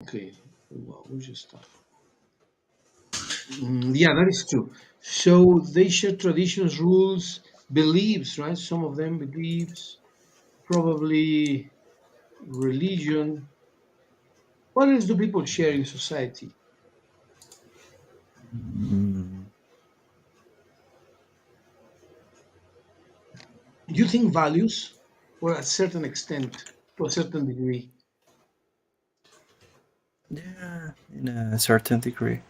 Okay, well, we just start. Yeah, that is true. So they share traditions, rules, beliefs, right? Some of them beliefs, probably religion. What else do people share in society? Mm, Do you think values, or a certain extent, to a certain degree, yeah, in a certain degree.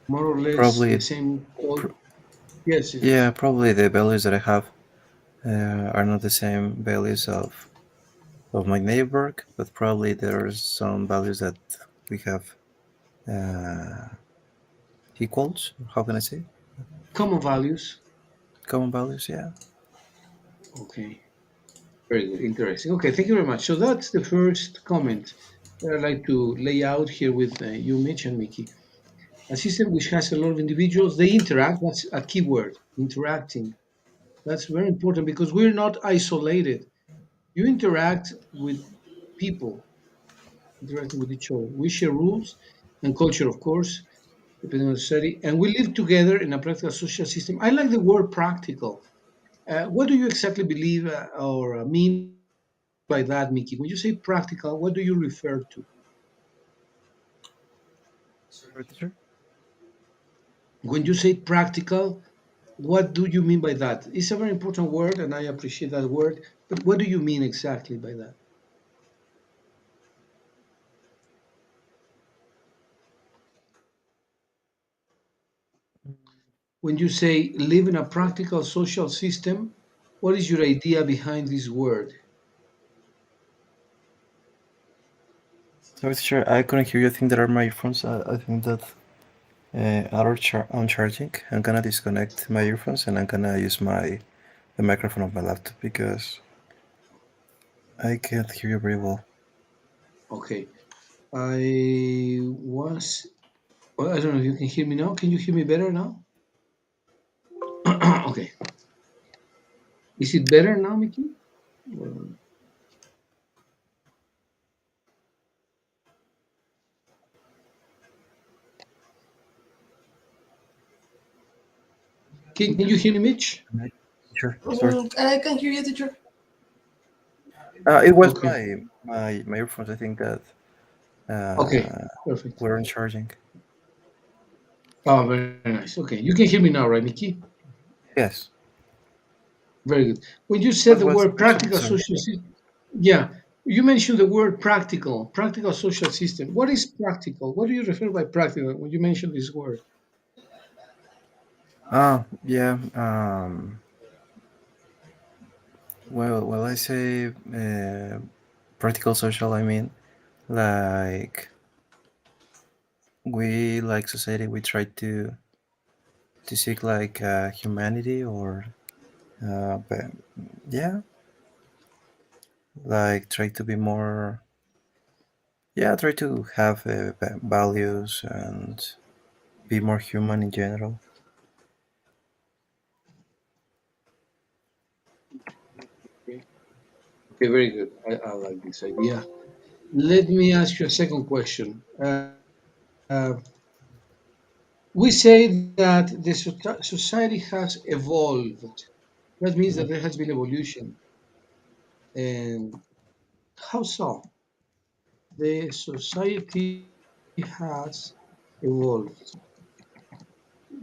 more or less the Probably, same pr- code? Yes, yes, yeah, yes. probably the values that I have are not the same values of my neighbor, but probably there are some values that we have uh, equals. How can I say? Common values. Common values. Yeah. Okay, very good, interesting. Okay, thank you very much. So that's the first comment that I'd like to lay out here with you, Mitch and Mickey. A system which has a lot of individuals, they interact. That's a key word, interacting. That's very important because we're not isolated. You interact with people, interacting with each other. We share rules and culture, of course, depending on the study, and we live together in a practical social system. I like the word practical. What do you exactly believe or mean by that, Mickey? When you say practical, what do you refer to? Sorry, teacher. When you say practical, what do you mean by that? It's a very important word, and I appreciate that word. But what do you mean exactly by that? When you say live in a practical social system, what is your idea behind this word? Sorry, teacher. I couldn't hear you. I think there are my earphones. I think that on charging. I'm gonna disconnect my earphones and I'm gonna use my the microphone of my laptop because I can't hear you very well. Okay. I was, well, I don't know if you can hear me now. Can you hear me better now? Okay. Is it better now, Mickey? Well, can you hear me, Mitch? Sure. Sorry. I can hear you, teacher. It was Okay. my earphones. I think that Okay. uh, Perfect. weren't charging. Oh, very nice. Okay. You can hear me now, right, Mickey? Yes. Very good. When you said What the was the word question? practical Sorry. social system, yeah, you mentioned the word practical, practical social system. What is practical? What do you refer by practical when you mention this word? Yeah. Well, I say practical social. I mean, like we like society. We try to seek like humanity or but yeah, like try to be more. Yeah, try to have values and be more human in general. Okay, okay, very good. I like this idea. Let me ask you a second question. We say that the society has evolved. That means that there has been evolution. And how so? The society has evolved.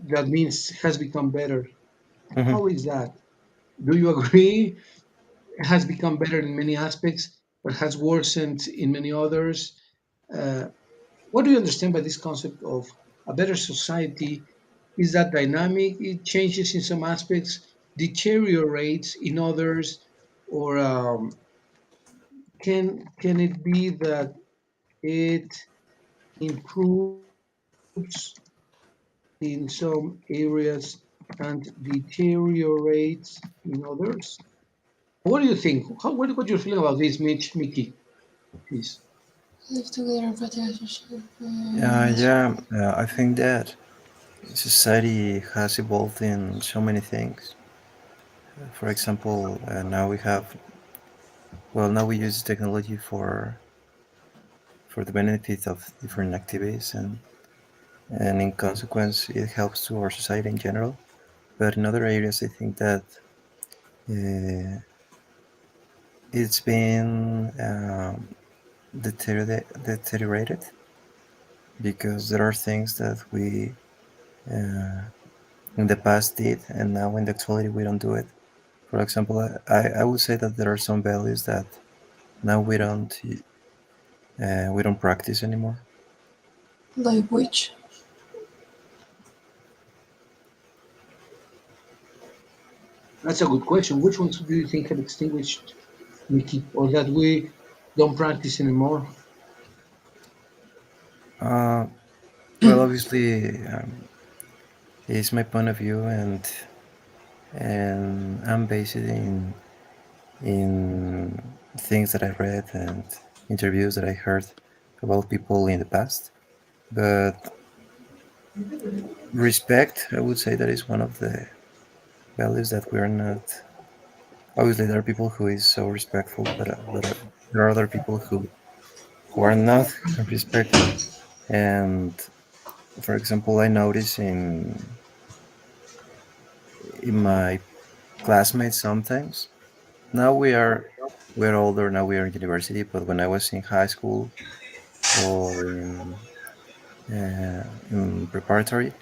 That means has become better. Hmm. How is that? Do you agree? It has become better in many aspects, but has worsened in many others. Uh, what do you understand by this concept of a better society? Is that dynamic? It changes in some aspects, deteriorates in others, or can it be that it improves in some areas and deteriorates in others? What do you think? What do you feel about this, Mitch, Mickey? Please. Live together and practice. Yeah, I think that society has evolved in so many things. For example, now we have, well, now we use technology for for the benefit of different activities, and in consequence, it helps to our society in general. But in other areas, I think that uh, it's been deteriorated because there are things that we uh, in the past did, and now in the actuality we don't do it. For example, I would say that there are some values that now we don't practice anymore. Like which? That's a good question. Which ones do you think have extinguished, Mickey, or that we don't practice anymore? Uh, well, obviously, it's my point of view, and I'm based in things that I read and interviews that I heard about people in the past. But respect, I would say that is one of the values that we're not. Obviously, there are people who is so respectful, but there are other people who are not respectful. And for example, I notice in my classmates sometimes. Now we're older. Now we are in university. But when I was in high school or in preparatory,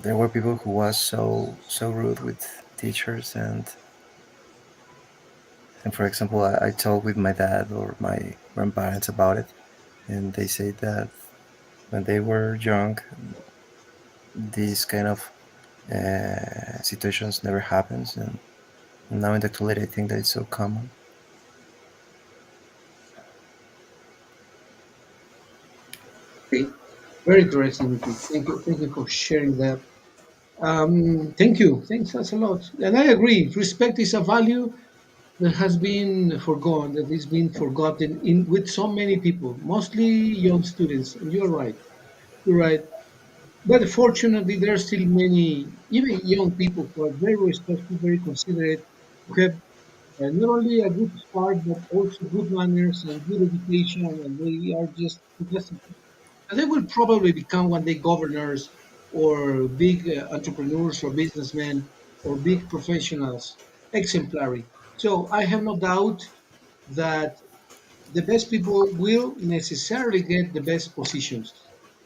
there were people who was so rude with teachers, and for example, I talked with my dad or my grandparents about it, and they say that when they were young, these kind of situations never happens, and now in the actuality, I think that it's so common. Okay, very interesting, Mickey. Thank you for sharing that. Thank you. Thanks. That's a lot. And I agree. Respect is a value that has been forgone, that is being forgotten in with so many people, mostly young students. And you're right. You're right. But fortunately, there are still many, even young people, who are very respectful, very considerate, who have not only a good start, but also good manners and good education, and they are just fantastic. And they will probably become one day governors or big entrepreneurs or businessmen or big professionals, exemplary. So I have no doubt that the best people will necessarily get the best positions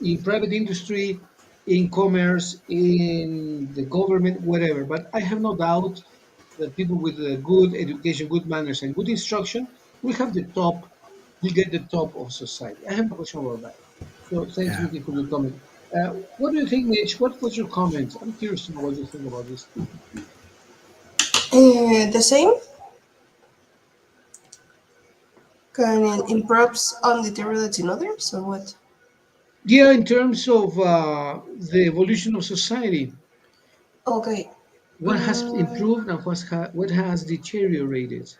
in private industry, in commerce, in the government, whatever. But I have no doubt that people with good education, good manners, and good instruction will have the top, will get the top of society. I have no question about that. So thanks, Yeah, Vicky, for your comment. What do you think, Mitch? What was your comment? I'm curious to know what you think about this too. The same can improves on deteriorates in others or what? Yeah, in terms of the evolution of society, Okay. what has Mm, improved and what has deteriorated?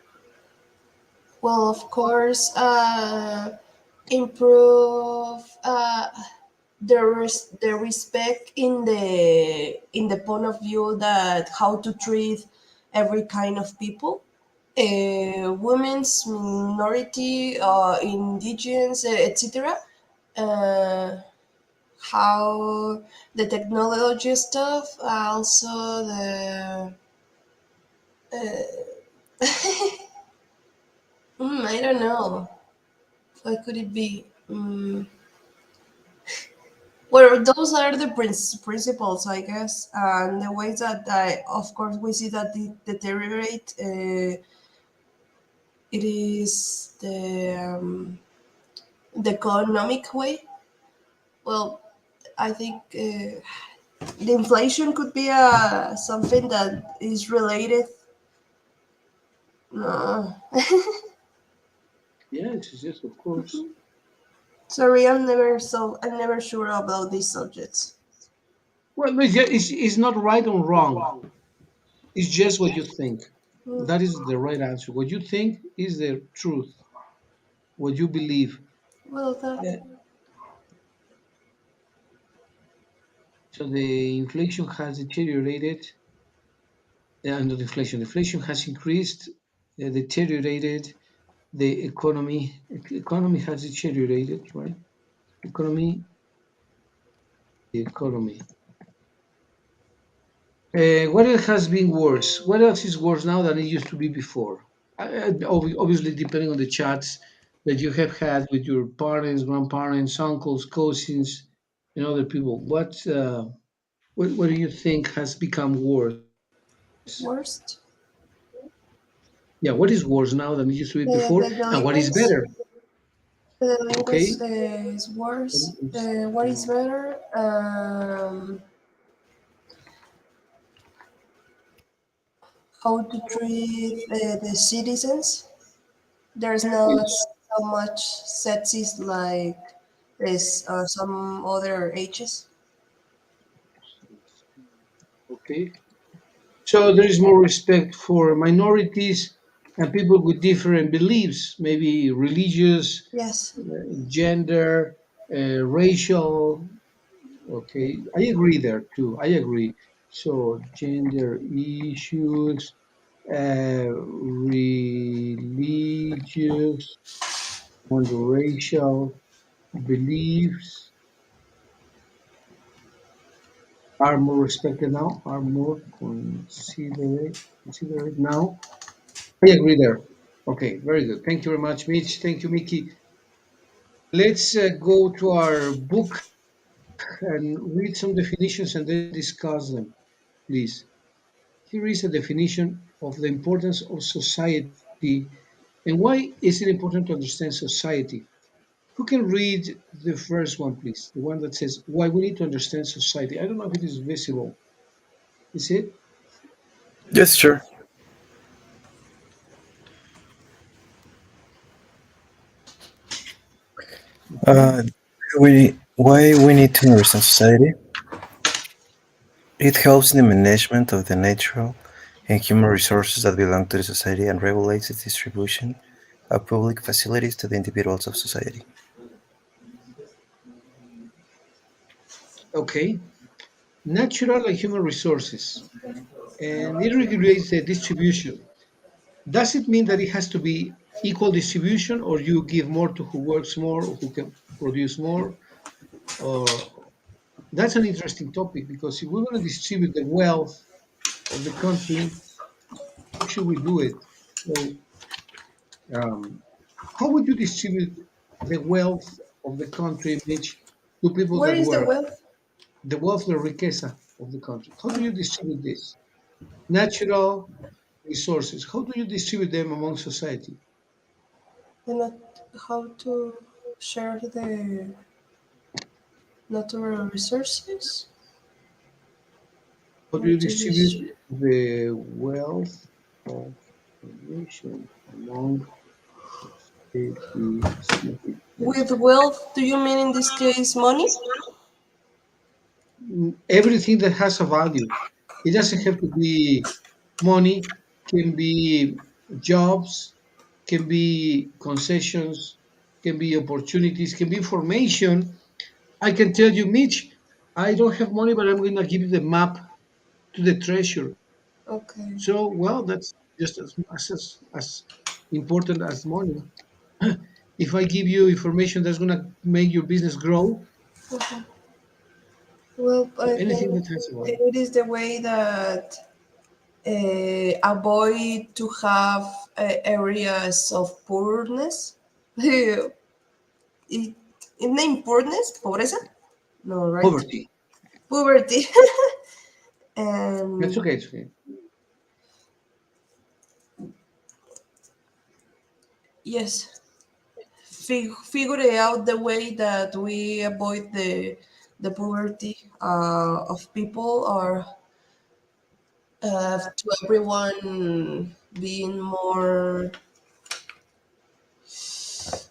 well, of course, improve the respect in the point of view that how to treat every kind of people, women's minority, indigenous, etc. Uh, how the technology stuff, also the I don't know. What could it be? Well, those are the principles, I guess, and the ways that of course, we see that they deteriorate. It is the economic way. Well, I think the inflation could be something that is related. No, Yes, yes, of course. sorry, I'm never sure about these subjects. Well, no, it's not right or wrong. It's just what you think. Mm, That is the right answer. What you think is the truth. What you believe. well, that. Uh, so the inflation has deteriorated, not inflation. Inflation has increased, deteriorated. the economy has deteriorated, right? Economy, the economy. What else has been worse? What else is worse now than it used to be before? Obviously, depending on the chats that you have had with your parents, grandparents, uncles, cousins, and other people. What do you think has become worse? Worst, Yeah, what is worse now than it used to be before, the and what is better? delinquents. The Okay. delinquents is worse. What is better? How to treat the citizens. There's not Yes. so much sexist like this some other ages. Okay. So there is more respect for minorities and people with different beliefs, maybe religious, Yes. gender, racial. Okay, I agree there too. I agree. So gender issues, religious, and racial beliefs are more respected now, are more considerate now. I agree there. Okay, very good. Thank you very much, Mitch. Thank you, Mickey. Let's go to our book and read some definitions and then discuss them, please. Here is a definition of the importance of society and why is it important to understand society. Who can read the first one, please? The one that says why we need to understand society. I don't know if it is visible. Is it? Yes, sure. Okay. Why we need to understand society? It helps in the management of the natural and human resources that belong to the society and regulates its distribution of public facilities to the individuals of society. Okay. Natural and human resources. And it regulates the distribution. Does it mean that it has to be equal distribution, or you give more to who works more, or who can produce more? Or that's an interesting topic because if we want to distribute the wealth of the country, how should we do it? So, um, how would you distribute the wealth of the country, Mitch, to people Where that is the work? wealth? The wealth, the riqueza of the country. How do you distribute this? Natural resources. How do you distribute them among society? And not how to share the natural resources. How do How you to distribute dis- the wealth of the nation among its With citizens? wealth, do you mean in this case money? Everything that has a value. It doesn't have to be money, can be jobs, can be concessions, can be opportunities, can be information. I can tell you, Mitch, I don't have money, but I'm going to give you the map to the treasure. Okay. So, well, that's just as important as money. If I give you information that's going to make your business grow, Okay. Well, so I anything think that has a value. it is the way that avoid to have areas of poorness. it, it name poorness? Pobreza? No, right? Poverty. Poverty. That's And okay. It's okay. yes, figure out the way that we avoid the poverty of people or to everyone being more sta-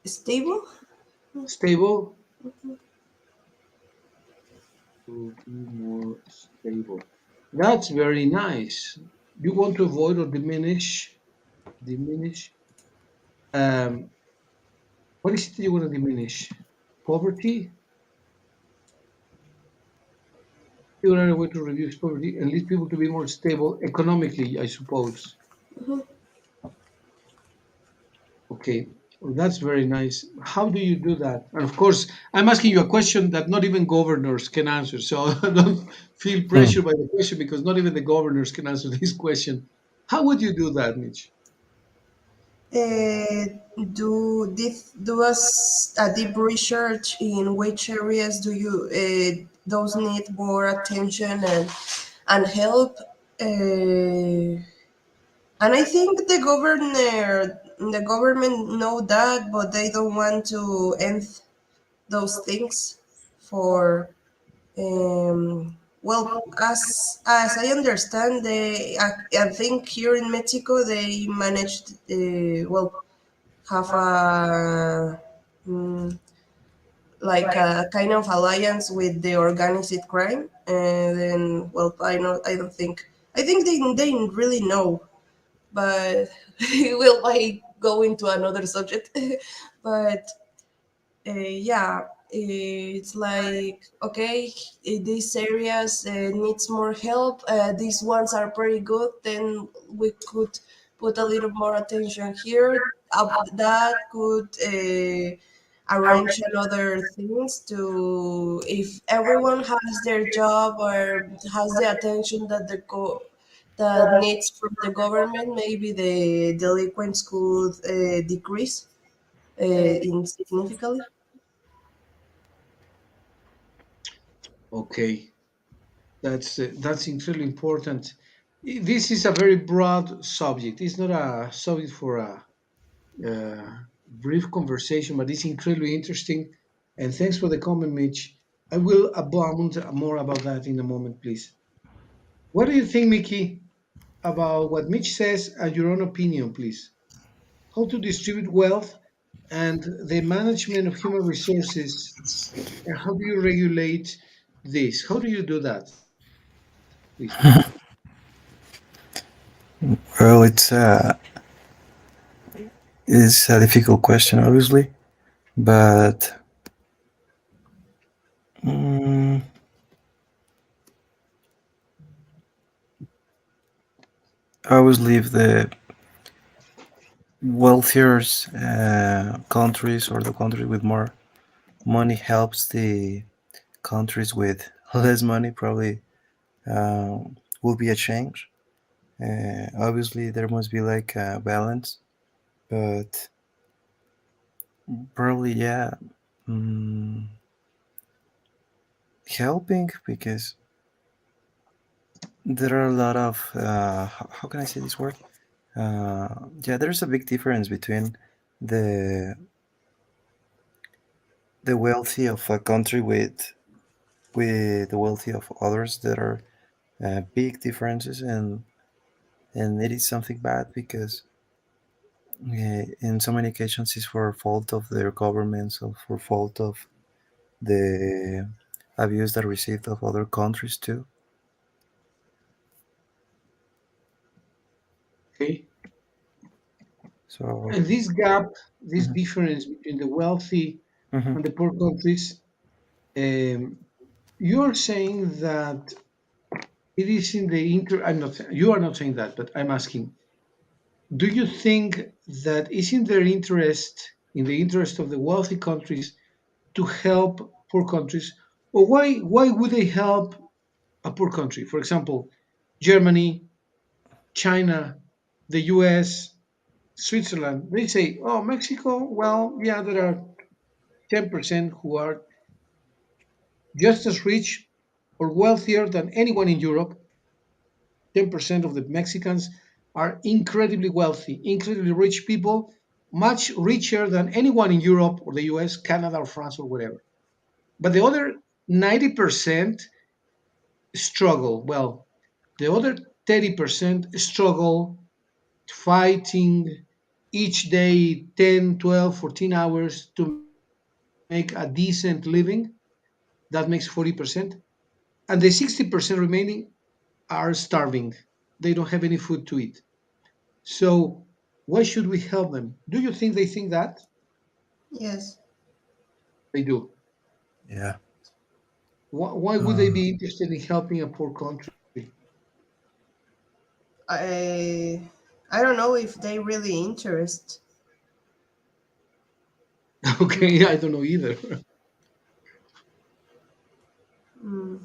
stable. Stable to be more stable. That's very nice. You want to avoid or diminish. Um, what is it you want to diminish? Poverty. You want to way to reduce poverty and lead people to be more stable economically, I suppose. Okay, well, that's very nice. How do you do that? And of course, I'm asking you a question that not even governors can answer. So don't feel Hmm. pressured by the question because not even the governors can answer this question. How would you do that, Mitch? Uh, do a deep research in which areas do you those need more attention and help. And I think the government know that, but they don't want to end those things for well, as I understand, I think here in Mexico they managed have a like a kind of alliance with the organized crime, and then well, I don't think I think they really know, but will I go into another subject, but yeah, it's like okay, these areas needs more help. These ones are pretty good. Then we could put a little more attention here. That could arrange another things to if everyone has their job or has the attention that that needs from the government. Maybe the delinquents could decrease insignificantly. Okay, that's incredibly important. This is a very broad subject. It's not a subject for a brief conversation, but it's incredibly interesting. And thanks for the comment, Mitch. I will abound more about that in a moment, please. What do you think, Mickey, about what Mitch says and your own opinion, please? How to distribute wealth and the management of human resources, and how do you regulate this? How do you do that, please, Mickey? Well, it's a difficult question, obviously, but mm, I always leave the wealthier countries or the countries with more money helps the countries with less money. Probably uh, will be a change. Obviously, there must be like a balance, but probably yeah, mm, helping because there are a lot of how can I say this word? Yeah, there's a big difference between the the wealthy of a country with the wealthy of others. There are big differences, and it is something bad because in so many occasions it's for fault of their governments or for fault of the abuse that received of other countries too. Okay. So And this gap, this mhm, difference between the wealthy mhm. and the poor countries, um, you're saying that it is in the I'm not. You are not saying that, but I'm asking. Do you think that is in their interest, in the interest of the wealthy countries, to help poor countries, or why would they help a poor country? For example, Germany, China, the U.S., Switzerland. They say, "Oh, Mexico. Well, yeah, there are 10% who are just as rich or wealthier than anyone in Europe. 10% of the Mexicans are incredibly wealthy, incredibly rich people, much richer than anyone in Europe or the US, Canada or France or whatever. But the other 90% struggle. Well, the other 30% struggle fighting each day 10, 12, 14 hours to make a decent living. That makes 40%. And the 60% remaining are starving. They don't have any food to eat. So why should we help them? Do you think they think that? Yes. They do. Yeah. Why would they Um, be interested in helping a poor country? I I don't know if they really interest. Okay, I don't know either. Mm.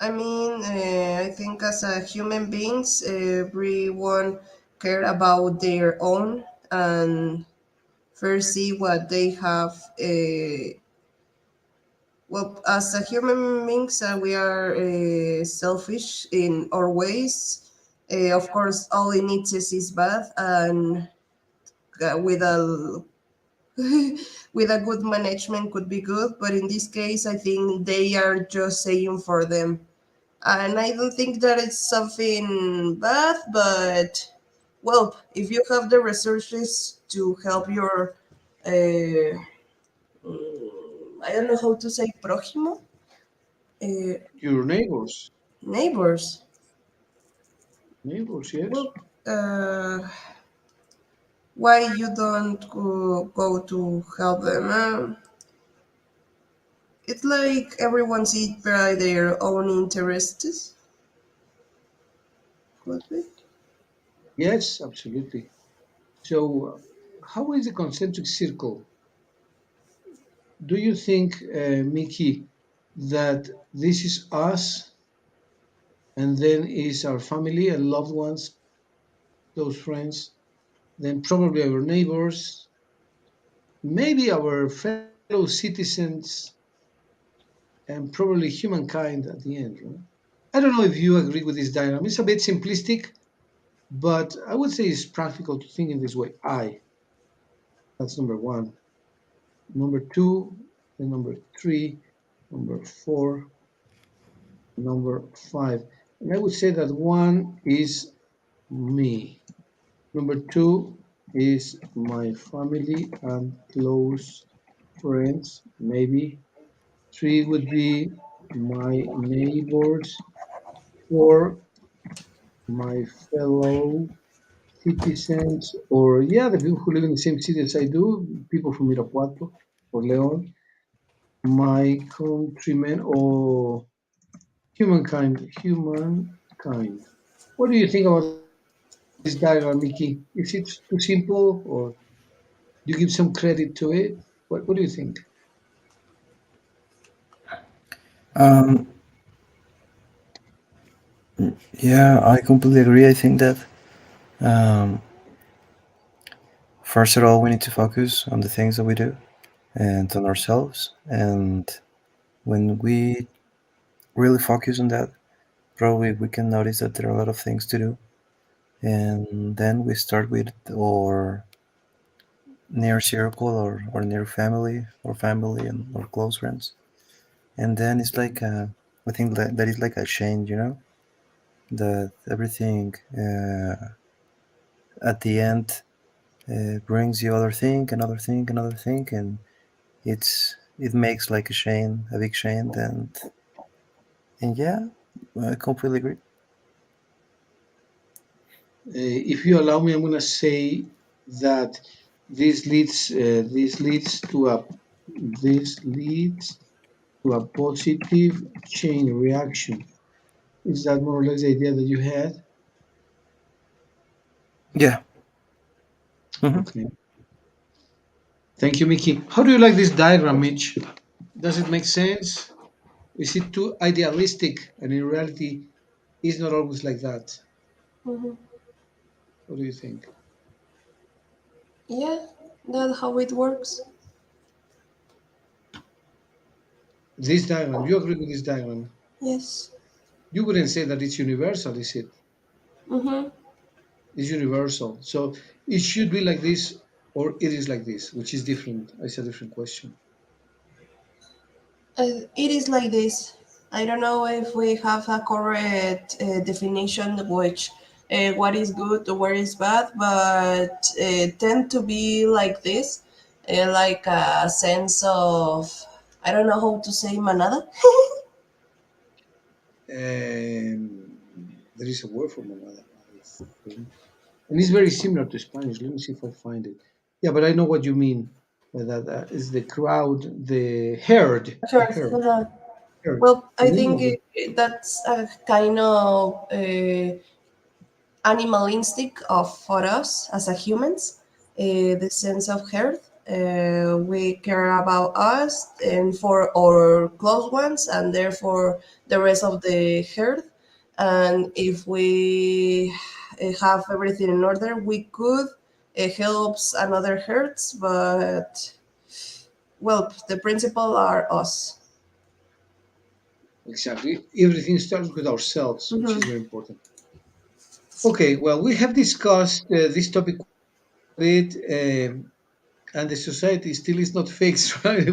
I mean, I think as a human beings, everyone care about their own and first see what they have. Well, as a human beings, we are selfish in our ways. Of course, all it needs is bad, and with a with a good management could be good. But in this case, I think they are just saying for them, and I don't think that it's something bad. But well, if you have the resources to help your, I don't know how to say prójimo, uh, Your neighbors, neighbors. neighbors, yes. Well, why you don't go to help them? It's like everyone sees by their own interests. Could be. Yes, absolutely. So, how is the concentric circle? Do you think, Mickey, that this is us and then is our family and loved ones, close friends, then probably our neighbors, maybe our fellow citizens, and probably humankind at the end, right? I don't know if you agree with this diagram. It's a bit simplistic, but I would say it's practical to think in this way. That's number one. Number two, then number three, number four, number five. And I would say that one is me. Number two is my family and close friends, maybe. Three would be my neighbors. Four, my fellow citizens, or yeah, the people who live in the same city as I do, people from Irapuato or Leon, my countrymen, or humankind. What do you think about this diagram, Mickey? Is it too simple, or do you give some credit to it? What do you think? Um, yeah, I completely agree. I think that um, first of all, we need to focus on the things that we do and on ourselves. And when we really focus on that, probably we can notice that there are a lot of things to do. And then we start with our near circle or near family and or close friends. And then it's like I think that is like a chain, that everything at the end brings you other thing, another thing, and it makes like a chain, a big chain, and yeah, I completely agree. If you allow me, I'm going to say that this leads to a positive chain reaction. Is that more or less the idea that you had? Yeah. Hmm. Okay. Thank you, Mickey. How do you like this diagram, Mitch? Does it make sense? Is it too idealistic? And in reality, it's not always like that. Mhm. What do you think? Yeah, that's how it works. This diagram, you agree with this diagram? Yes. You wouldn't say that it's universal, is it? Mm-hmm. It's universal. So it should be like this, or it is like this, which is different. It's a different question. It is like this. I don't know if we have a correct definition of which what is good or what is bad, but tend to be like this, like a sense of, I don't know how to say manada. There is a word for manada, I think. And it's very similar to Spanish. Let me see if I find it. Yeah, but I know what you mean. That is the crowd, the herd, the Sure. herd, Uh-huh. herd. Well, The I name think of the that's a kind of animal instinct of for us as a humans. the sense of health. We care about us and for our close ones, and therefore the rest of the herd. And if we have everything in order, we could help another herds, but well, the principle are us. Exactly. Everything starts with ourselves, which is Mhm. very important. Okay, well, we have discussed this topic quite a bit, and the society still is not fixed, right?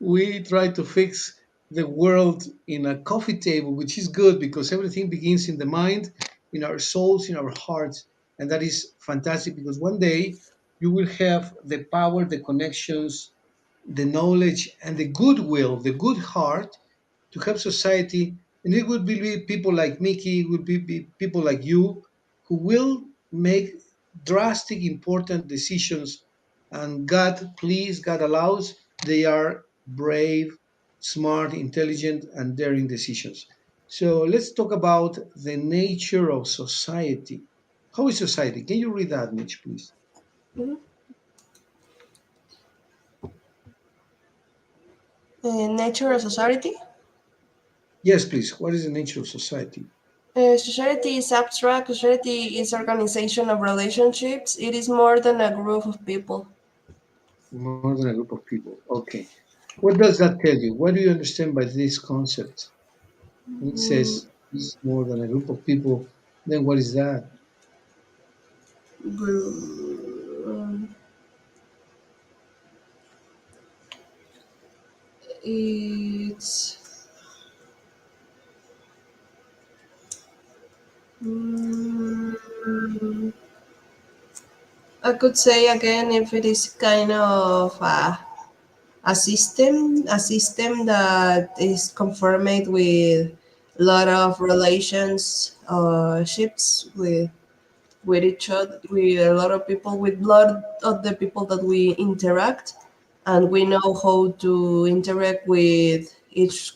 We try to fix the world in a coffee table, which is good because everything begins in the mind, in our souls, in our hearts, and that is fantastic because one day you will have the power, the connections, the knowledge, and the goodwill, the good heart to help society. And it would be people like Mickey, it would be people like you who will make drastic, important decisions. And God, please, God allows, they are brave, smart, intelligent, and daring decisions. So let's talk about the nature of society. How is society? Can you read that, Mitch, please? Mhm. Nature of society. Yes, please. What is the nature of society? Society is abstract. Society is organization of relationships. It is more than a group of people. More than a group of people. Okay. What does that tell you? What do you understand by this concept? When it Mm, says it's more than a group of people, then what is that? gr- it's mm, I could say again if it is kind of a system that is conformed with a lot of relations ships with each other, with a lot of people, with a lot of the people that we interact, and we know how to interact with each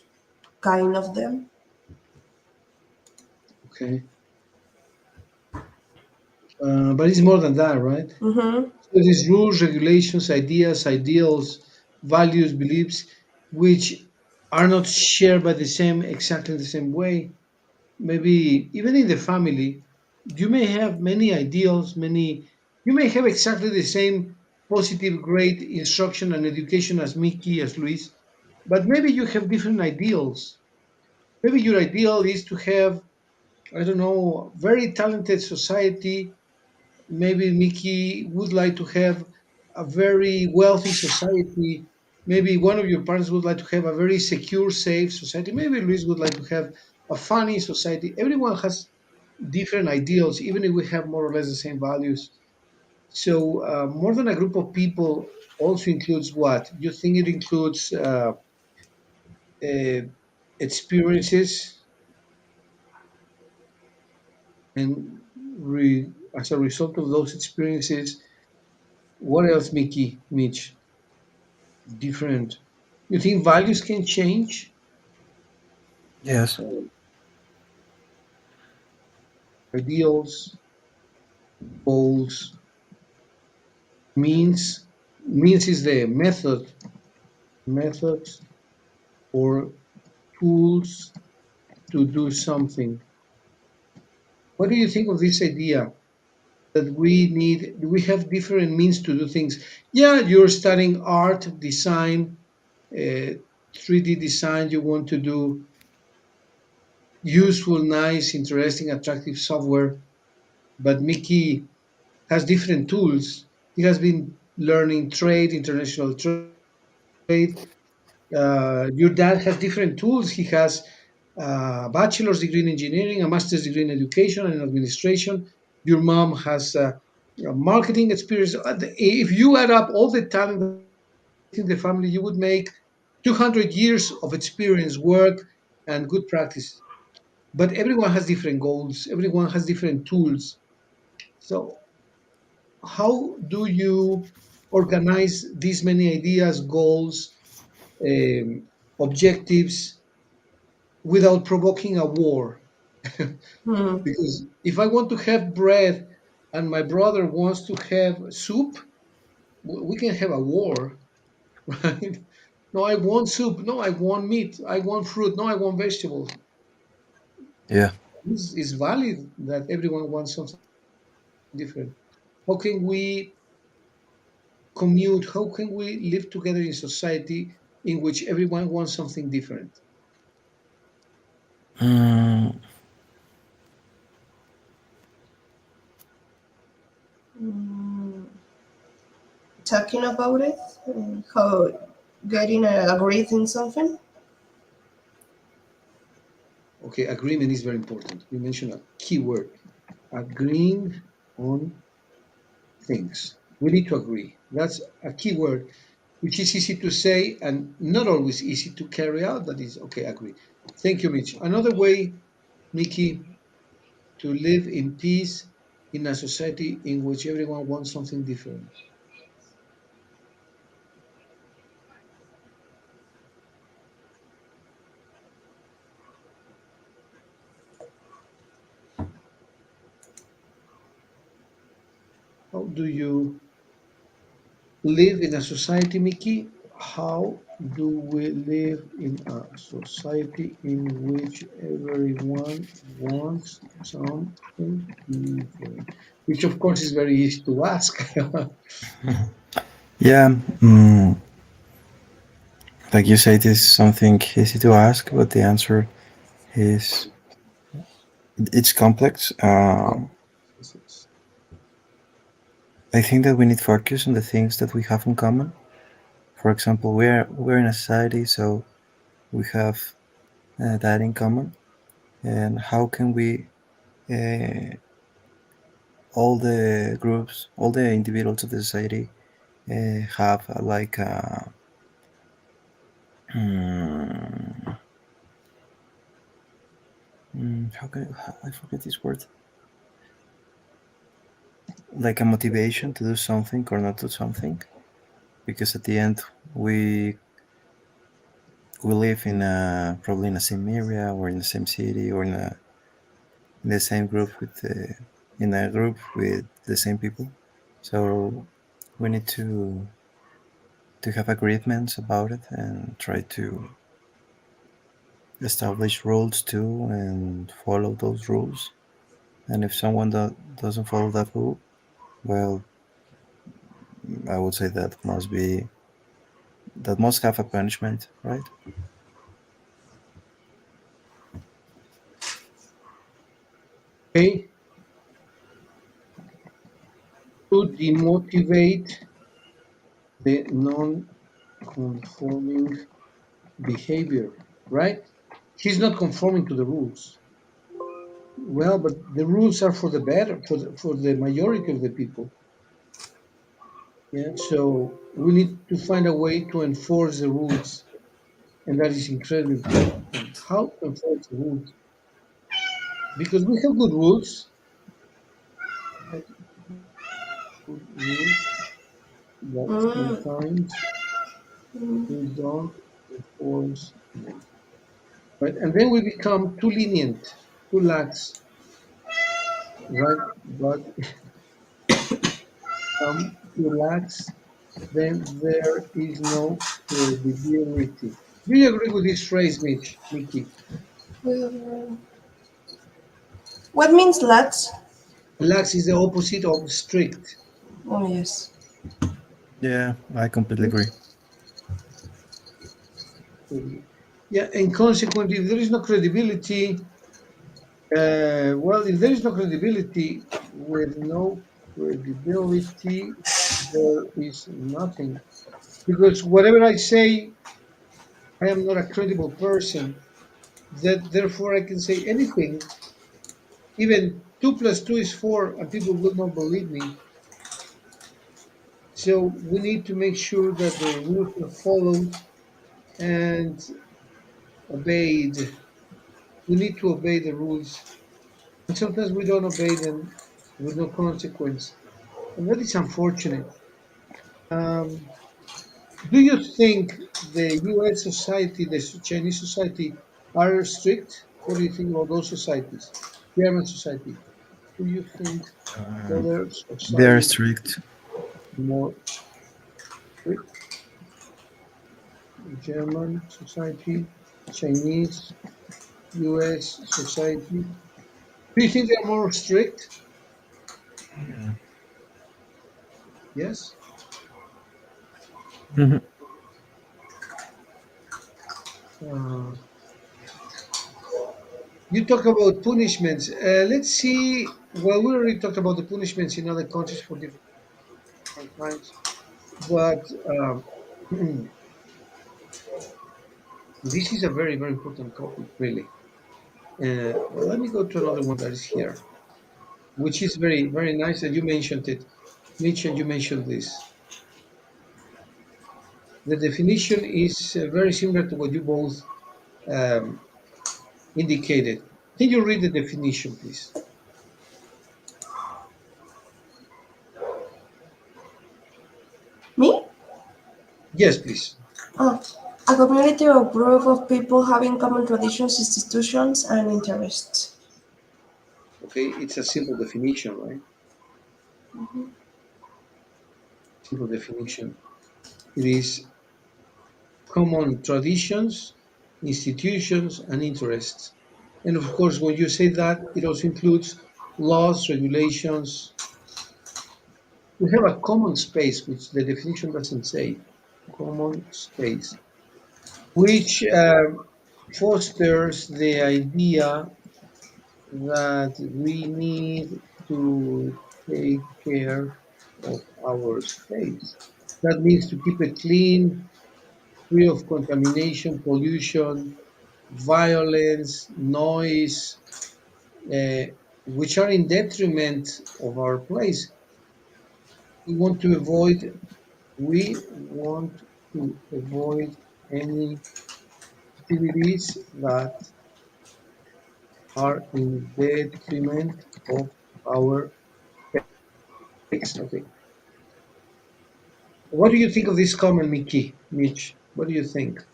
kind of them. Okay. But it's more than that, right? Mm-hmm. So it is rules, regulations, ideas, ideals, values, beliefs, which are not shared by the same, exactly the same way. Maybe even in the family, you may have many ideals, you may have exactly the same positive, great instruction and education as Mickey, as Luis, but maybe you have different ideals. Maybe your ideal is to have, I don't know, very talented society. Maybe Mickey would like to have a very wealthy society. Maybe one of your parents would like to have a very secure, safe society. Maybe Luis would like to have a funny society. Everyone has different ideals, even if we have more or less the same values. So, more than a group of people also includes what? You think it includes uh, experiences, and as a result of those experiences, what else, Mickey, Mitch? Different. You think values can change? Yes. Ideals, goals, means. Means is the methods or tools to do something. What do you think of this idea that we have different means to do things? Yeah, you're studying art, design, 3D design, you want to do useful, nice, interesting, attractive software, but Mickey has different tools. He has been learning trade, international trade. Your dad has different tools. He has a bachelor's degree in engineering, a master's degree in education and administration. Your mom has a marketing experience. If you add up all the talent that exists in the family, you would make 200 years of experience, work, and good practice. But everyone has different goals. Everyone has different tools. So how do you organize these many ideas, goals, um, objectives without provoking a war? Hmm. Because if I want to have bread and my brother wants to have soup, we can have a war, right? No, I want soup. No, I want meat. I want fruit. No, I want vegetables. Yeah. This is valid that everyone wants something different. How can we commute? How can we live together in society in which everyone wants something different? Mm, Mm, talking about it, how getting agreed in something. Okay, agreement is very important. You mentioned a key word, agreeing on things. We need to agree. That's a key word, which is easy to say and not always easy to carry out. That is, okay, agree. Thank you, Mitch. Another way, Mickey, to live in peace in a society in which everyone wants something different. How do you live in a society, Mickey? How do we live in a society in which everyone wants something different? Which, of course, is very easy to ask. yeah. Mm, like you said, it's something easy to ask, but the answer is it's complex. Yes, yes. I think that we need focus on the things that we have in common. For example, we're in a society, so we have that in common. And how can we uh, all the groups, all the individuals of the society have like mm, how can I forget this word? Like a motivation to do something or not do something, because at the end we we live in a probably in the same area or in the same city or in the same group with the in a group with the same people. So we need to have agreements about it and try to establish rules too and follow those rules. And if someone doesn't follow that rule, well, I would say that must have a punishment, right? Okay, to demotivate the non-conforming behavior, right? He's not conforming to the rules. Well, but the rules are for the better, for the majority of the people. Yeah, so we need to find a way to enforce the rules, and that is incredibly important. How to enforce the rules? Because we have good rules, right? Good rules, but Mm, sometimes mm, we don't enforce them, right? And then we become too lenient, too lax, right? But too lax, then there is no credibility. Do you agree with this phrase, Mitch, Mickey? uh, what means lads? Lax is the opposite of strict. Oh yes. Yeah, I completely agree. Yeah, and consequently, if there is no credibility, well, if there is no credibility, with no credibility, there is nothing. Because whatever I say, I am not a credible person. That therefore I can say anything, even two plus two is four, and people will not believe me. So we need to make sure that the rules are followed and obeyed. We need to obey the rules, and sometimes we don't obey them with no consequence, and that is unfortunate. Um, do you think the U.S. society, the Chinese society, are strict? What do you think about those societies? German society. Do you think Um, other they are society strict. more strict? German society, Chinese, US society? Do you think they're more strict? Yes. Mhm. Uh, you talk about punishments. Let's see. Well, we already talked about the punishments in other countries for different crimes, but this is a very, very important topic, really. Well, let me go to another one that is here, which is very, very nice that you mentioned it. Mitch, and you mentioned this. The definition is very similar to what you both um, indicated. Can you read the definition, please? Me? Yes, please. Oh, a community or group of people having common traditions, institutions, and interests. Okay, it's a simple definition, right? Simple definition. It is common traditions, institutions, and interests. And of course, when you say that, it also includes laws, regulations. We have a common space, which the definition doesn't say. Common space, which fosters the idea that we need to take care of our space. That means to keep it clean, free of contamination, pollution, violence, noise, uh, which are in detriment of our place. We want to avoid. We want to avoid any activities that are in detriment of our space. Okay. What do you think of this comment, Mickey? Mitch? What do you think?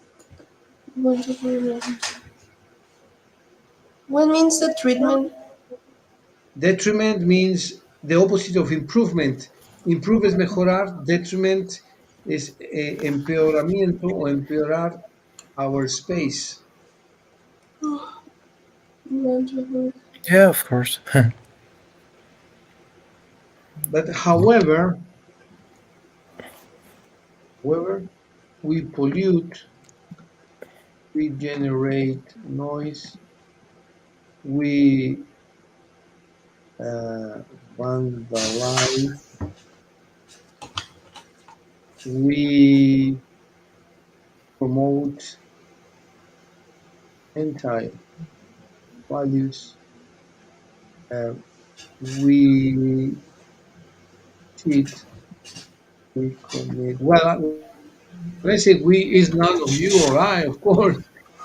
What means the treatment? Detriment means the opposite of improvement. Improve es mejorar, detriment es empeoramiento o empeorar our space. Yeah, of course. But however, we pollute, we generate noise, we uh, vandalize, we promote anti-values, uh, we cheat, we commit. Well, when I say we, is none of you or I, of course,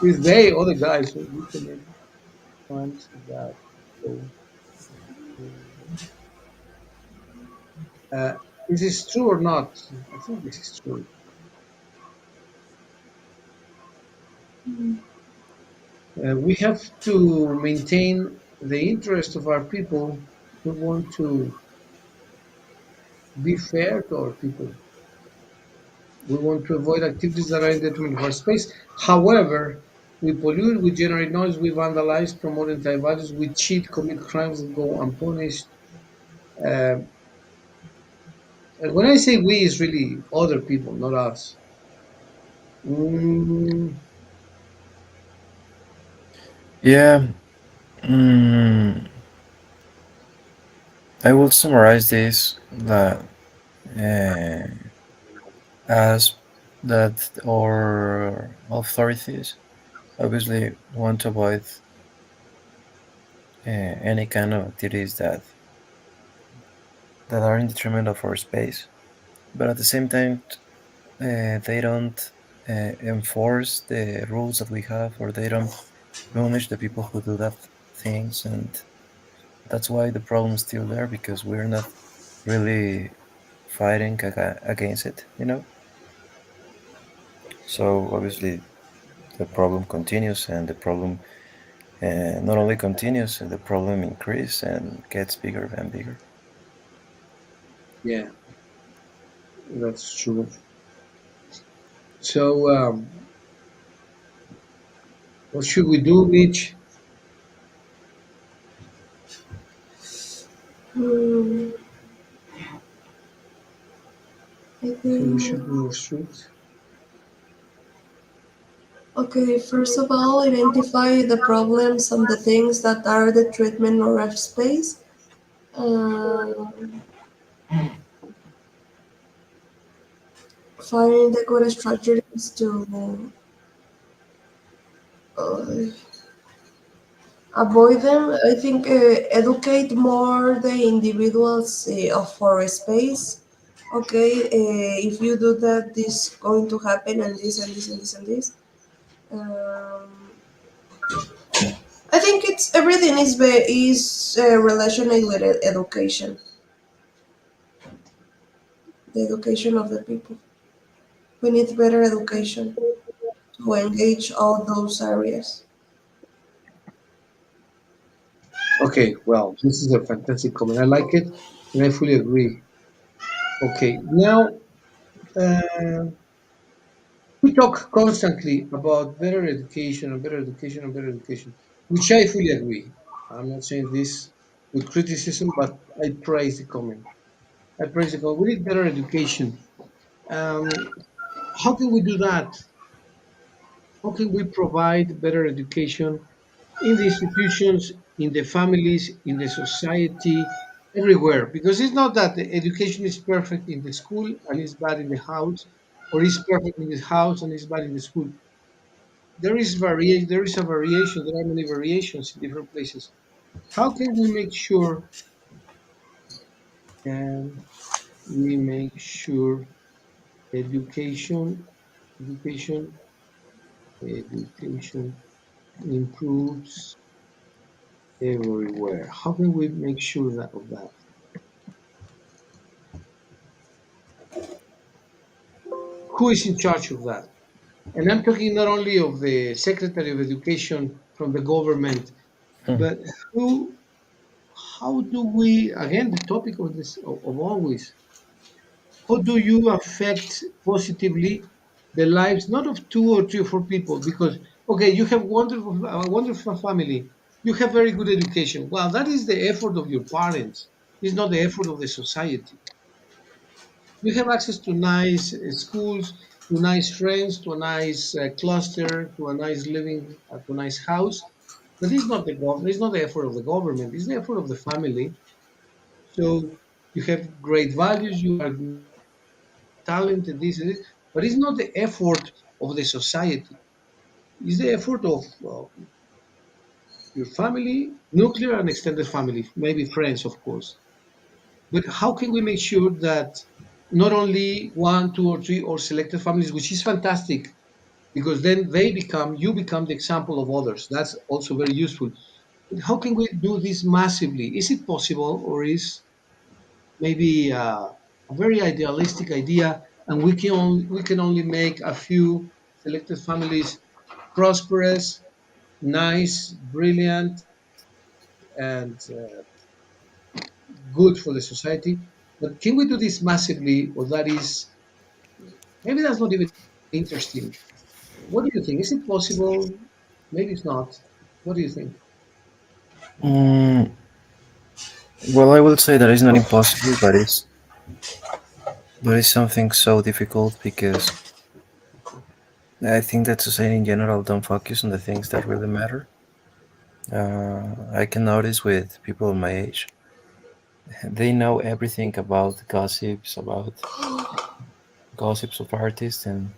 is they, other guys. So we commit crimes that go. Uh, is this true or not? I think this is true. We have to maintain the interest of our people. We want to be fair to our people. We want to avoid activities that are in detriment of our space. However, we pollute, we generate noise, we vandalize, promote anti-values, we cheat, commit crimes that go unpunished. Uh, and when I say we, it's really other people, not us. Mm, Yeah, mm, I will summarize this that uh, as that our authorities obviously want to avoid any kind of activities that are in detriment of our space, but at the same time they don't enforce the rules that we have, or they don't punish the people who do that things, and that's why the problem is still there because we're not really fighting against it, you know. So obviously the problem continues, and the problem And not only continues, the problem increases and gets bigger and bigger. Yeah, that's true. So, what should we do, Mitch? Hmm, I I think we think. should be more strict. Okay, first of all, identify the problems and the things that are the treatment or F space. Um, Find the good strategies to uh, avoid them. I think educate more the individuals of for a space. Okay, if you do that, this going to happen, and this and this and this and this. Um, I think it's everything is relational with education, the education of the people. We need better education to engage all those areas. Okay, well, this is a fantastic comment. I like it, and I fully agree. Okay, now we talk constantly about better education and better education and better education, which I fully agree. I'm not saying this with criticism, but I praise the comment. I praise the comment. We need better education. Um, how can we do that? How can we provide better education in the institutions, in the families, in the society, everywhere? Because it's not that the education is perfect in the school and is bad in the house, or is perfect in the house and is bad in the school. There is variation. There is a variation. There are many variations in different places. How can we make sure? Can we make sure education, education, education improves everywhere? How can we make sure that of that? Who is in charge of that? And I'm talking not only of the Secretary of Education from the government, Hmm. but who? How do we? Again, the topic of this of always. How do you affect positively the lives not of two or three or four people? Because okay, you have wonderful a wonderful family, you have very good education. Well, that is the effort of your parents. It's not the effort of the society. You have access to nice schools, to nice friends, to a nice cluster, to a nice living, to a nice house. But it's not the government. It's not the effort of the government. It's the effort of the family. So you have great values. You are talented, this and this, but it's not the effort of the society. It's the effort of your family, nuclear and extended family, maybe friends, of course. But how can we make sure that not only one, two, or three, or selected families, which is fantastic, because then you become the example of others. That's also very useful. But how can we do this massively? Is it possible, or is maybe a very idealistic idea, and we can only make a few selected families prosperous, nice, brilliant, and good for the society. But can we do this massively, or that is maybe that's not even interesting? What do you think? Is it possible? Maybe it's not. What do you think? Mm, well, I will say that it's not impossible, but it's something so difficult because I think that society in general don't focus on the things that really matter. I can notice with people my age, they know everything about gossips of artists, and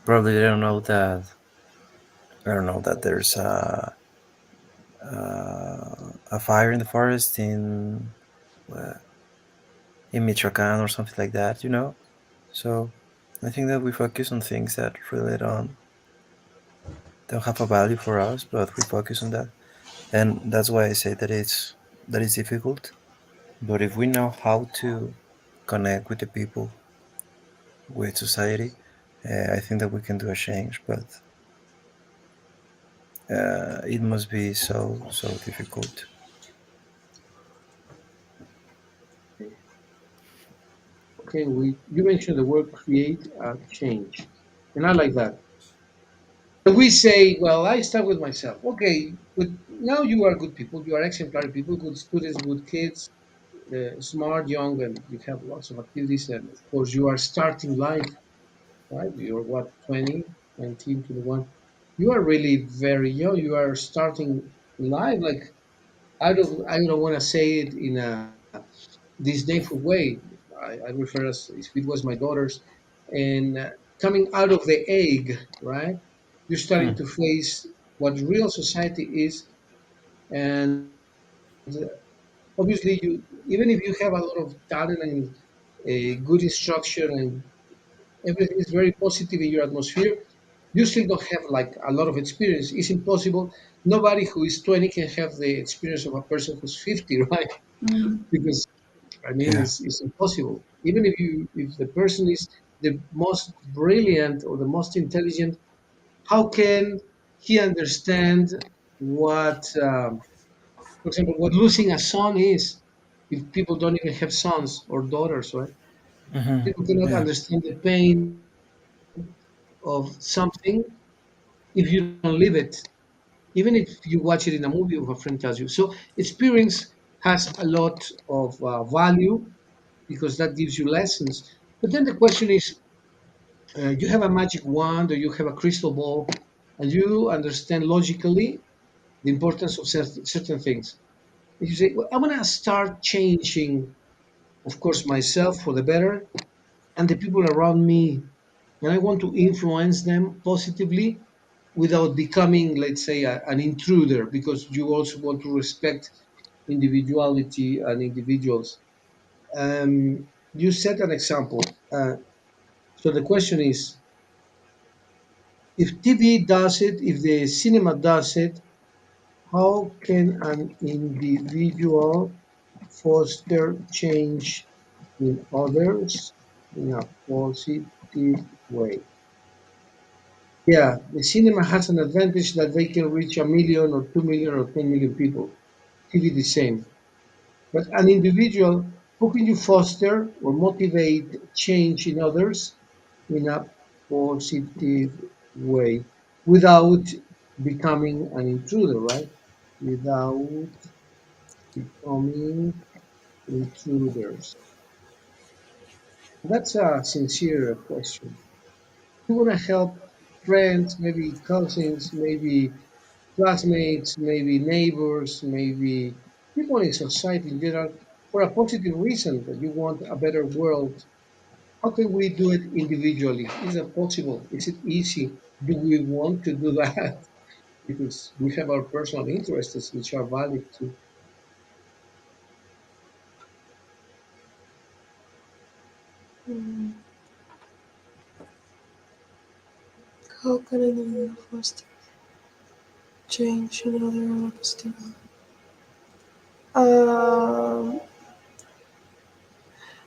probably they don't know that there's a fire in the forest uh, in Michoacan or something like that, you know. So I think that we focus on things that really don't have a value for us, but we focus on that, and that's why I say that it's difficult. But if we know how to connect with the people, with society, I think that we can do a change. But it must be so difficult. Okay, you mentioned the word create a change, and I like that. And we say, well, I start with myself. Okay, but now you are good people. You are exemplary people, good students, good kids, smart, young, and you have lots of activities. And of course, you are starting life, right? You're what, 20, 19, 21. You are really very young. You are starting life. Like, I don't want to say it in a disdainful way. I refer as if it was my daughter's, and coming out of the egg, right? You're starting Hmm. to face what real society is, and obviously, even if you have a lot of talent and a good instruction and everything is very positive in your atmosphere, you still don't have like a lot of experience. It's impossible. Nobody who is 20 can have the experience of a person who's 50, right? Because I mean, Yeah. it's impossible. Even if the person is the most brilliant or the most intelligent, how can he understand what, for example, what losing a son is if people don't even have sons or daughters, right? Hmm. People cannot Yeah. understand the pain of something if you don't live it, even if you watch it in a movie or a friend tells you. So experience has a lot of value because that gives you lessons. But then the question is, you have a magic wand or you have a crystal ball, and you understand logically the importance of certain things. And you say, well, I'm going to start changing, of course, myself for the better and the people around me. And I want to influence them positively without becoming, let's say, an intruder, because you also want to respect individuality and individuals. You set an example. Uh, so the question is, if TV does it, if the cinema does it, how can an individual foster change in others in a positive way? Yeah, the cinema has an advantage that they can reach a million or 2 million or 10 million people. TV the same. But an individual, how can you foster or motivate change in others in a positive way without becoming an intruder, right? Without becoming intruders. That's a sincere question. You want to help friends, maybe cousins, maybe classmates, maybe neighbors, maybe people in society in general, for a positive reason that you want a better world. How can we do it individually? Is it possible? Is it easy? Do we want to do that? Because we have our personal interests, which are valid too. How can I foster change in other positive? Um,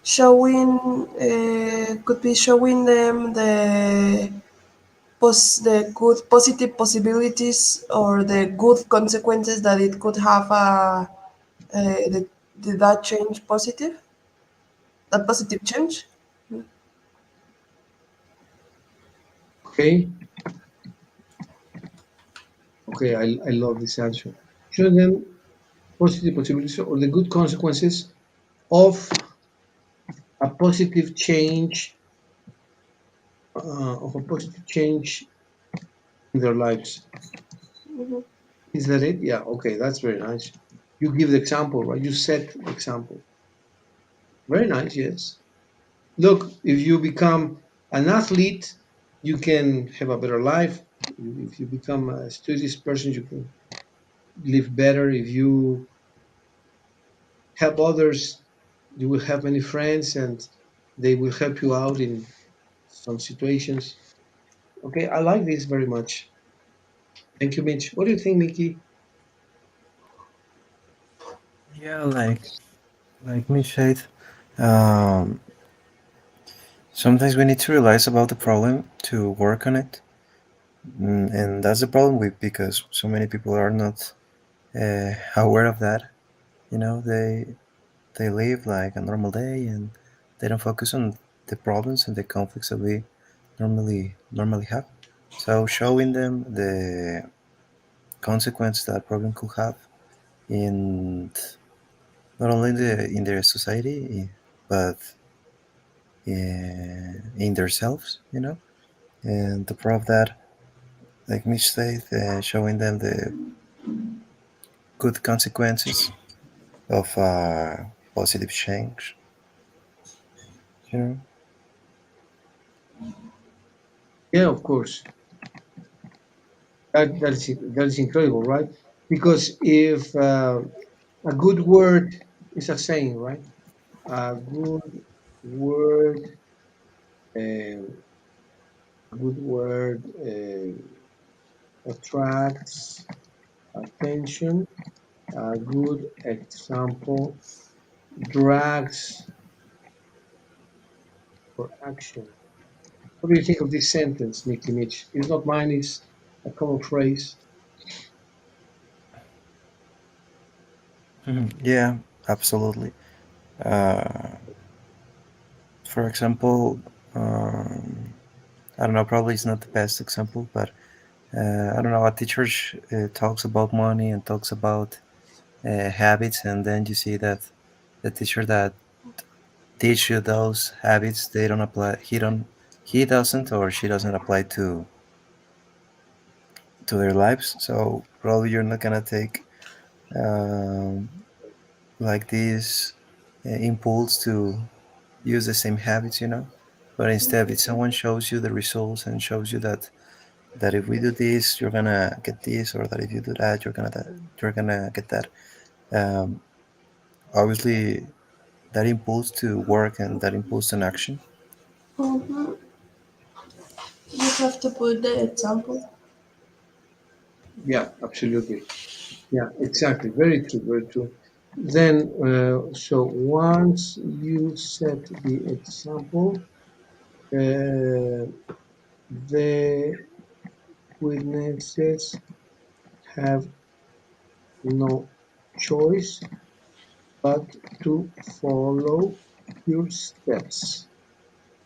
Showing could be showing them the good positive possibilities or the good consequences that it could have the, that change positive, that positive change. Okay, okay, I love this answer. Show them positive possibilities or the good consequences of a positive change, of a positive change in their lives. Mhm. Is that it? Yeah, okay, that's very nice. You give the example, right? You set the example. Very nice, yes. Look, if you become an athlete, you can have a better life. If you become a studious person, you can live better. If you help others, you will have many friends and they will help you out in some situations. Okay, I like this very much. Thank you, Mitch. What do you think, Mickey? Yeah, like me said, um, sometimes we need to realize about the problem to work on it. And that's the problem with because so many people are not aware of that. You know, they live like a normal day and they don't focus on the problems and the conflicts that we normally have. So showing them the consequence that problem could have in not only in their society but in themselves, you know, and to prove that, like Mitch said, showing them the good consequences of positive change, you know. Yeah, of course. That is incredible, right? Because if a good word is a saying, right? A good word, a good word attracts attention. A good example drags for action. What do you think of this sentence, Mickey Mitch? It's not mine, it's a common phrase. Mhm. Yeah, absolutely. Uh, for example, um, I don't know, probably it's not the best example, but I don't know, a teacher talks about money and talks about habits, and then you see that the teacher that teach you those habits, they don't apply, he doesn't or she doesn't apply to their lives. So probably you're not gonna take um, like this impulse to use the same habits, you know. But instead, if someone shows you the results and shows you that if we do this, you're gonna get this, or that if you do that, you're gonna get that. Um, Obviously, that impulse to work and that impulse to action. Hmm. You have to put the example. Yeah, absolutely. Yeah, exactly. Very true, very true. Then, so once you set the example, the witnesses have no choice but to follow your steps.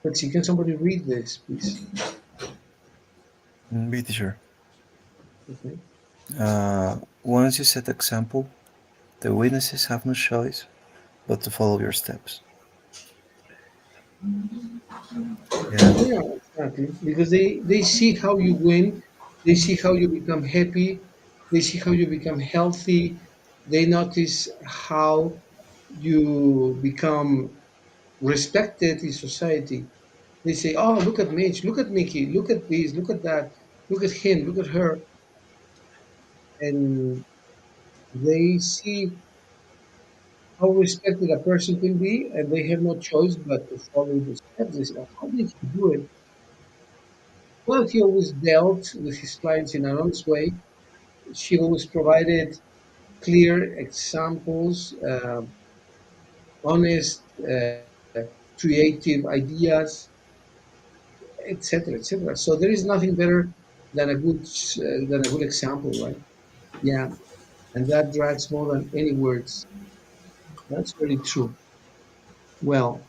Let's see, can somebody read this, please? Be sure. Okay. Once you set example, the witnesses have no choice but to follow your steps. Yeah. Yeah, exactly. Because they see how you win, they see how you become happy, they see how you become healthy, they notice how you become respected in society. They say, "Oh, look at Mitch, look at Mickey, look at this, look at that, look at him, look at her," and they see how respected a person can be, and they have no choice but to follow the steps. They say, "Oh, how did he do it?" Well, he always dealt with his clients in an honest way. She always provided clear examples, honest, creative ideas, etc., etc. So there is nothing better than a good example, right? Yeah, and that drags more than any words. That's very true. Well,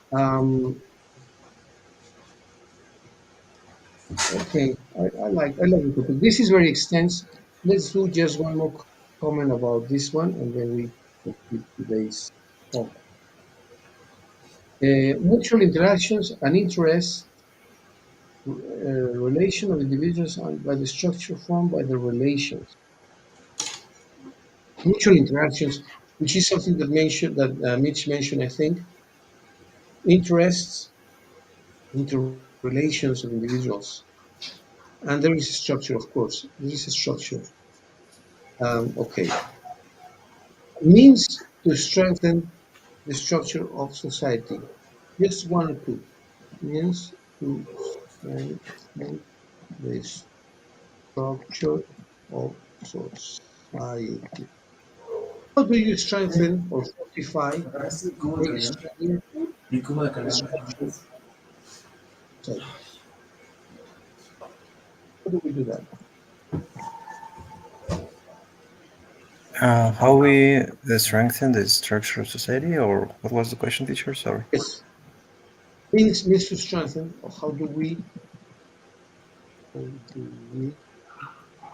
okay, I like the topic. This is very extensive. Let's do just one more comment about this one, and then we complete today's talk. Mutual interactions and interests, relation of individuals and by the structure formed by the relations. Mutual interactions, which is something that Mitch mentioned, I think. Interests, interrelations of individuals, and there is a structure, of course. There is a structure. Okay, means to strengthen the structure of society. Just one or two means to strengthen the structure of society. How do you strengthen or fortify, make stronger the structure of society? How do we do that? How we strengthen the structure of society, or what was the question, teacher? Sorry. Yes, means to strengthen. Or how do we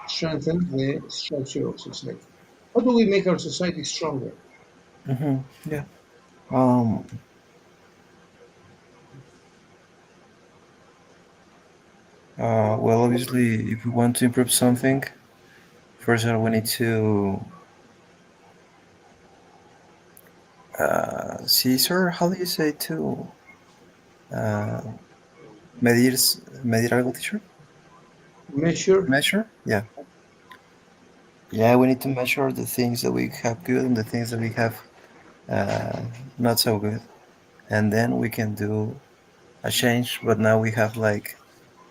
strengthen the structure of society? How do we make our society stronger? Yeah. Um, well, obviously, if we want to improve something, first of all, we need to see, sir, how do you say to uh, medir algo, teacher? Measure. Measure? Yeah. Yeah, we need to measure the things that we have good and the things that we have uh, not so good. And then we can do a change, but now we have like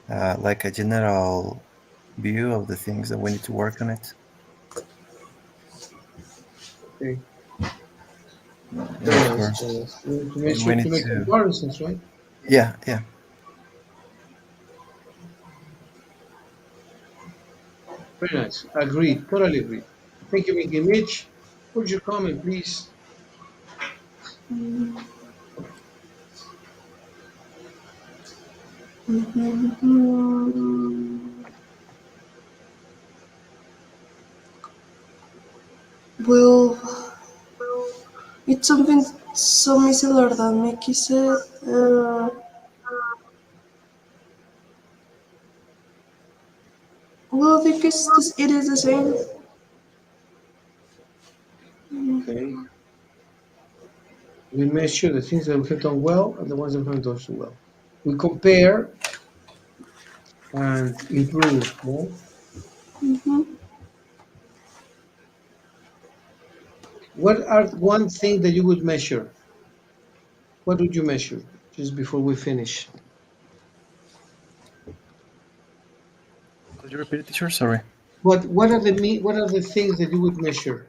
a general view of the things that we need to work on it. Okay, And very of nice. course, Very nice. We need to we measure to need make to, comparisons, right? yeah, yeah. Very nice. Agreed. Totally agreed. Thank you, Mickey. Mitch, what's your comment, please? Well, it's something so similar that Mickey said. Well, I think it is the same. Okay. We measure the things that we have done well and the ones that we haven't done so well. We compare and improve. No? What are one thing that you would measure? What would you measure? Just before we finish. Could you repeat it, teacher? Sorry. What are the things that you would measure?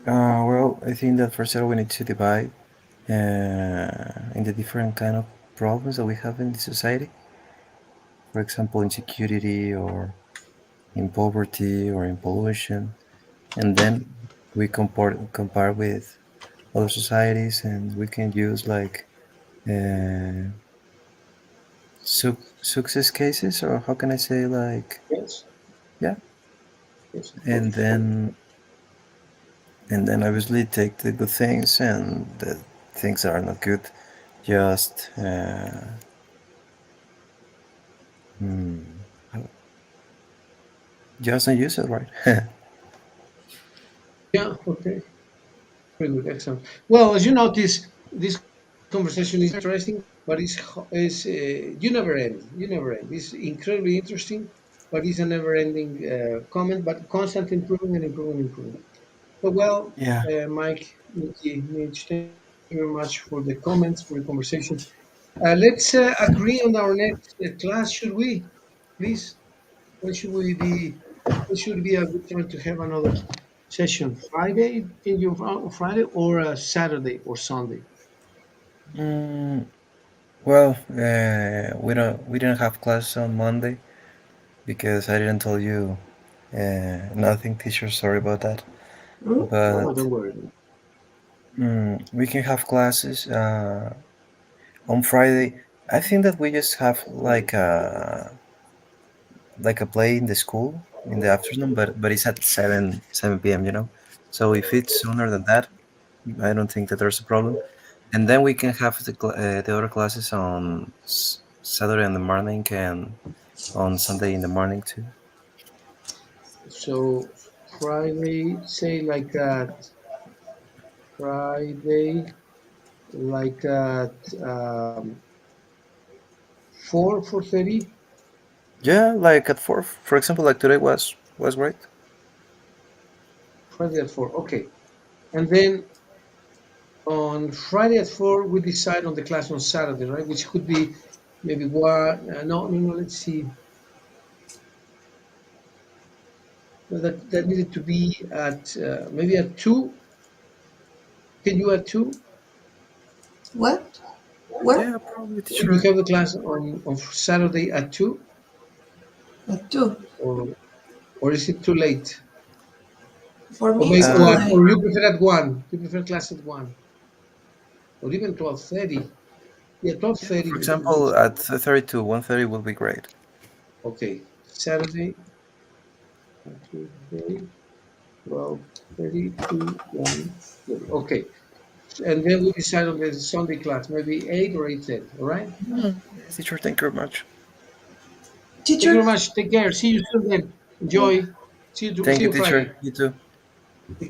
Well, I think that first of all we need to divide in the different kind of problems that we have in the society. For example, insecurity or in poverty or in pollution, and then we compare with other societies, and we can use like uh, success cases, or how can I say, like, Yes, yeah, yes, of and course. then obviously take the good things and the things that are not good, just hmm, just don't use it, right? Yeah, okay. Very good, excellent. Well, as you notice, this conversation is interesting, but you never end. You never end. It's incredibly interesting, but it's a never-ending comment, but constant improving and improving and improving. So, well, Yeah. Mike, Nikki, Mitch, thank you very much for the comments, for the conversation. Let's agree on our next class, should we? Please, when should we be? When should be a good time to have another session? Friday? Can you on Friday or Saturday or Sunday? Mm, well, we didn't have class on Monday because I didn't tell you nothing, teacher. Sorry about that. Oh, But don't worry. we can have classes on Friday. I think that we just have like a play in the school in the afternoon, but it's at 7 p.m. So if it's sooner than that, I don't think that there's a problem. And then we can have the other classes on Saturday in the morning and on Sunday in the morning too. So Friday, say like at Friday, like at 4:30. Yeah, like at 4, for example, like today was great. Friday at 4. Okay, and then on Friday at 4, we decide on the class on Saturday, right? Which could be maybe one. No, no, no. Let's see. No, that needed to be at maybe at 2. Can you at 2? What? When? Yeah, probably Could you teacher. have the class on Saturday at 2, At 2. or is it too late? For Or me, maybe, it's too Uh, late. or you prefer at 1? You prefer class at 1, or even 12:30? Yeah, yeah, 12:30 for would be example, at 30 to 1:30 will be great. okay. Saturday, Tuesday, 12:30 to 1:30. Okay, and then we decide on the Sunday class, maybe 8 or 8:30. All right. Yes, teacher, thank you very much. Thank you Teacher, very much. Take care. See you soon then. Enjoy. See Thank you, you teacher. Friday. You too.